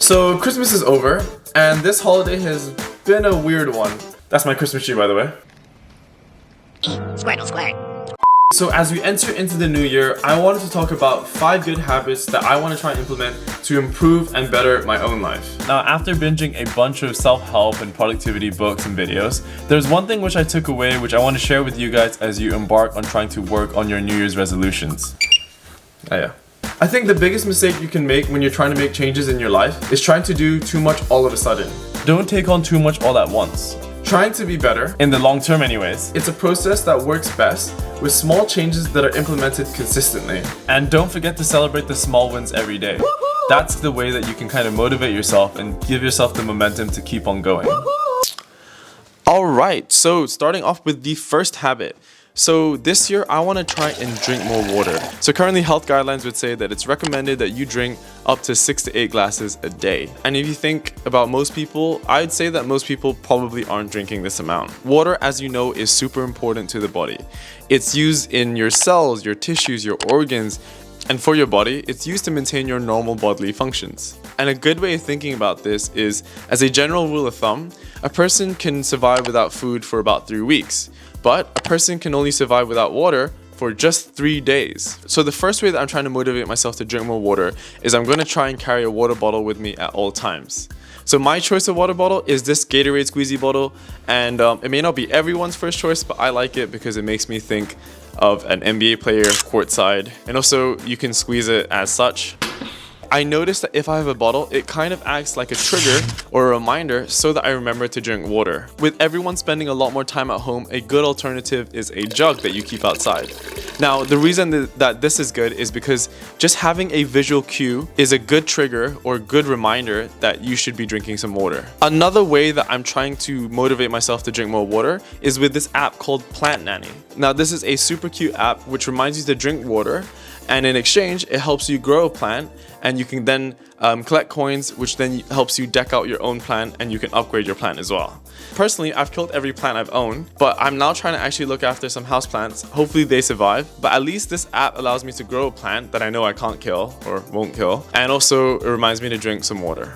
So Christmas is over, and this holiday has been a weird one. That's my Christmas tree, by the way. Squirtle squirt. So as we enter into the new year, I wanted to talk about 5 good habits that I want to try and implement to improve and better my own life. Now, after binging a bunch of self-help and productivity books and videos, there's one thing which I took away which I want to share with you guys as you embark on trying to work on your New Year's resolutions. I think the biggest mistake you can make when you're trying to make changes in your life is trying to do too much all of a sudden. Don't take on too much all at once. Trying to be better, in the long term anyways, it's a process that works best with small changes that are implemented consistently. And don't forget to celebrate the small wins every day. That's the way that you can kind of motivate yourself and give yourself the momentum to keep on going. Alright, so starting off with the first habit. So this year I want to try and drink more water. So currently health guidelines would say that it's recommended that you drink up to 6 to 8 glasses a day. And if you think about most people, I'd say that most people probably aren't drinking this amount. Water, as you know, is super important to the body. It's used in your cells, your tissues, your organs, and for your body, it's used to maintain your normal bodily functions. And a good way of thinking about this is, as a general rule of thumb, a person can survive without food for about 3 weeks. But a person can only survive without water for just 3 days. So the first way that I'm trying to motivate myself to drink more water is I'm going to try and carry a water bottle with me at all times. So my choice of water bottle is this Gatorade squeezy bottle, and it may not be everyone's first choice, but I like it because it makes me think of an NBA player courtside, and also you can squeeze it as such. I noticed that if I have a bottle, it kind of acts like a trigger or a reminder so that I remember to drink water. With everyone spending a lot more time at home, a good alternative is a jug that you keep outside. Now, the reason that this is good is because just having a visual cue is a good trigger or good reminder that you should be drinking some water. Another way that I'm trying to motivate myself to drink more water is with this app called Plant Nanny. Now, this is a super cute app which reminds you to drink water, and in exchange, it helps you grow a plant, and you can then collect coins, which then helps you deck out your own plant, and you can upgrade your plant as well. Personally, I've killed every plant I've owned, but I'm now trying to actually look after some houseplants. Hopefully they survive, but at least this app allows me to grow a plant that I know I can't kill or won't kill, and also it reminds me to drink some water.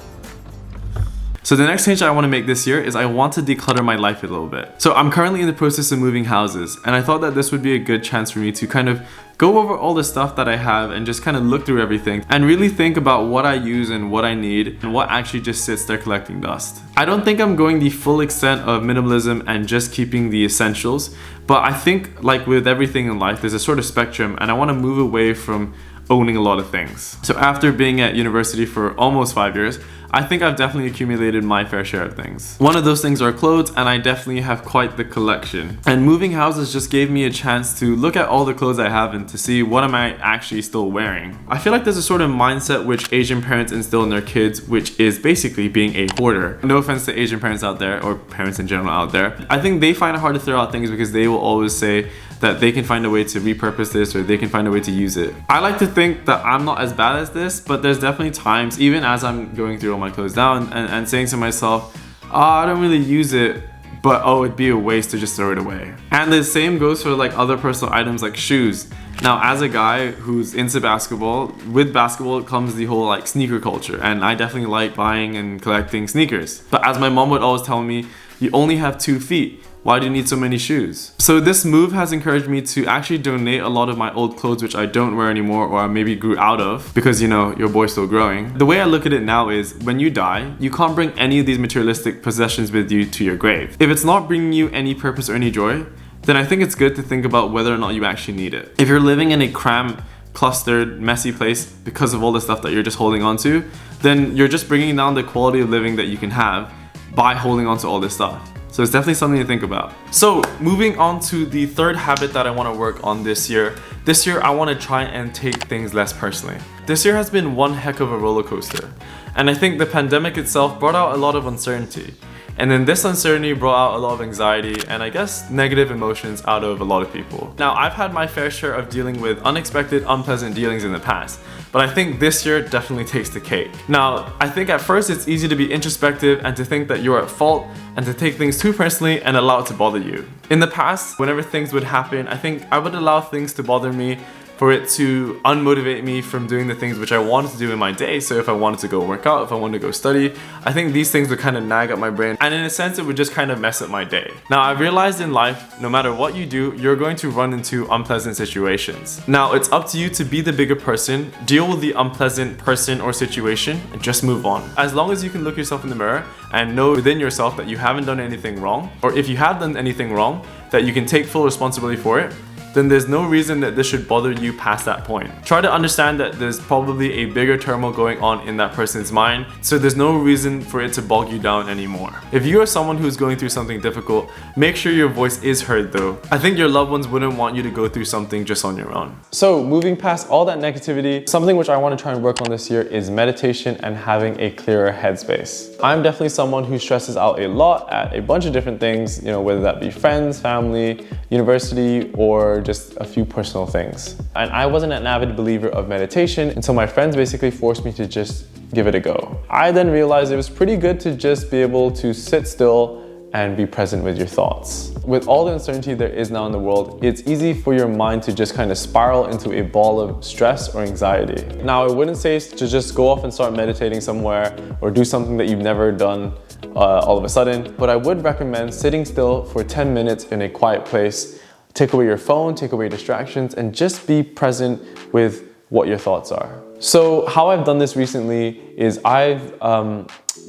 So the next change I want to make this year is I want to declutter my life a little bit. So I'm currently in the process of moving houses, and I thought that this would be a good chance for me to kind of go over all the stuff that I have and just kind of look through everything and really think about what I use and what I need and what actually just sits there collecting dust. I don't think I'm going the full extent of minimalism and just keeping the essentials, but I think like with everything in life, there's a sort of spectrum, and I want to move away from owning a lot of things. So after being at university for almost 5 years, I think I've definitely accumulated my fair share of things. One of those things are clothes, and I definitely have quite the collection. And moving houses just gave me a chance to look at all the clothes I have and to see what am I actually still wearing. I feel like there's a sort of mindset which Asian parents instill in their kids, which is basically being a hoarder. No offense to Asian parents out there, or parents in general out there. I think they find it hard to throw out things because they will always say that they can find a way to repurpose this or they can find a way to use it. I like to think that I'm not as bad as this, but there's definitely times, even as I'm going through all my clothes now and saying to myself, oh, I don't really use it, but oh, it'd be a waste to just throw it away. And the same goes for like other personal items like shoes. Now, as a guy who's into basketball, with basketball comes the whole like sneaker culture, and I definitely like buying and collecting sneakers. But as my mom would always tell me, you only have 2 feet. Why do you need so many shoes? So this move has encouraged me to actually donate a lot of my old clothes which I don't wear anymore or I maybe grew out of because, you know, your boy's still growing. The way I look at it now is when you die, you can't bring any of these materialistic possessions with you to your grave. If it's not bringing you any purpose or any joy, then I think it's good to think about whether or not you actually need it. If you're living in a cramped, clustered, messy place because of all the stuff that you're just holding on to, then you're just bringing down the quality of living that you can have by holding on to all this stuff. So it's definitely something to think about. So moving on to the third habit that I want to work on this year. This year I want to try and take things less personally. This year has been one heck of a roller coaster. And I think the pandemic itself brought out a lot of uncertainty. And then this uncertainty brought out a lot of anxiety and I guess negative emotions out of a lot of people. Now, I've had my fair share of dealing with unexpected, unpleasant dealings in the past, but I think this year definitely takes the cake. Now, I think at first it's easy to be introspective and to think that you're at fault and to take things too personally and allow it to bother you. In the past, whenever things would happen, I think I would allow things to bother me for it to unmotivate me from doing the things which I wanted to do in my day. So if I wanted to go work out, if I wanted to go study, I think these things would kind of nag at my brain, and in a sense it would just kind of mess up my day. Now I've realized in life, no matter what you do, you're going to run into unpleasant situations. Now it's up to you to be the bigger person, deal with the unpleasant person or situation, and just move on. As long as you can look yourself in the mirror and know within yourself that you haven't done anything wrong, or if you have done anything wrong, that you can take full responsibility for it, then there's no reason that this should bother you past that point. Try to understand that there's probably a bigger turmoil going on in that person's mind, so there's no reason for it to bog you down anymore. If you are someone who's going through something difficult, make sure your voice is heard though. I think your loved ones wouldn't want you to go through something just on your own. So moving past all that negativity, something which I want to try and work on this year is meditation and having a clearer headspace. I'm definitely someone who stresses out a lot at a bunch of different things, you know, whether that be friends, family, university, or just a few personal things. And I wasn't an avid believer of meditation until my friends basically forced me to just give it a go. I then realized it was pretty good to just be able to sit still and be present with your thoughts. With all the uncertainty there is now in the world, it's easy for your mind to just kind of spiral into a ball of stress or anxiety. Now, I wouldn't say to just go off and start meditating somewhere or do something that you've never done all of a sudden, but I would recommend sitting still for 10 minutes in a quiet place. Take away your phone, take away distractions, and just be present with what your thoughts are. So how I've done this recently is I've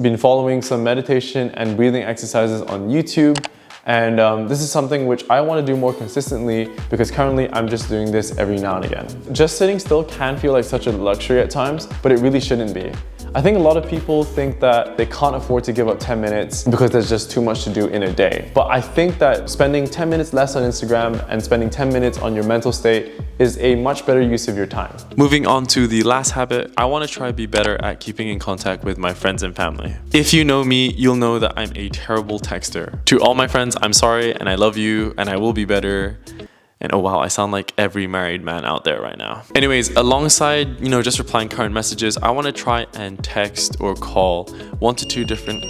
been following some meditation and breathing exercises on YouTube. And this is something which I want to do more consistently because currently I'm just doing this every now and again. Just sitting still can feel like such a luxury at times, but it really shouldn't be. I think a lot of people think that they can't afford to give up 10 minutes because there's just too much to do in a day. But I think that spending 10 minutes less on Instagram and spending 10 minutes on your mental state is a much better use of your time. Moving on to the last habit, I want to try to be better at keeping in contact with my friends and family. If you know me, you'll know that I'm a terrible texter. To all my friends, I'm sorry and I love you and I will be better. And oh wow, I sound like every married man out there right now. Anyways, alongside, just replying current messages, I want to try and text or call one to two different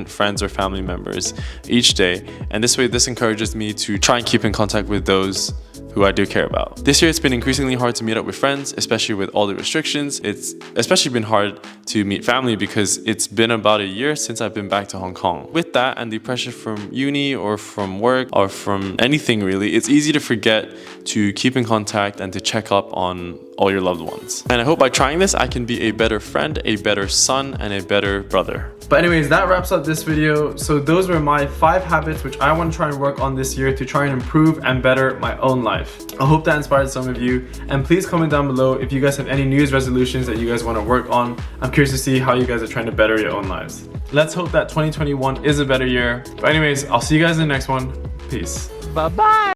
friends or family members each day. And this way, this encourages me to try and keep in contact with those who I do care about. This year, it's been increasingly hard to meet up with friends, especially with all the restrictions. It's especially been hard to meet family because it's been about a year since I've been back to Hong Kong. With that and the pressure from uni or from work or from anything really, it's easy to forget to keep in contact and to check up on all your loved ones. And I hope by trying this, I can be a better friend, a better son, and a better brother. But anyways, that wraps up this video. So those were my 5 habits which I want to try and work on this year to try and improve and better my own life. I hope that inspired some of you. And please comment down below if you guys have any New Year's resolutions that you guys want to work on. I'm curious to see how you guys are trying to better your own lives. Let's hope that 2021 is a better year. But anyways, I'll see you guys in the next one. Peace. Bye-bye.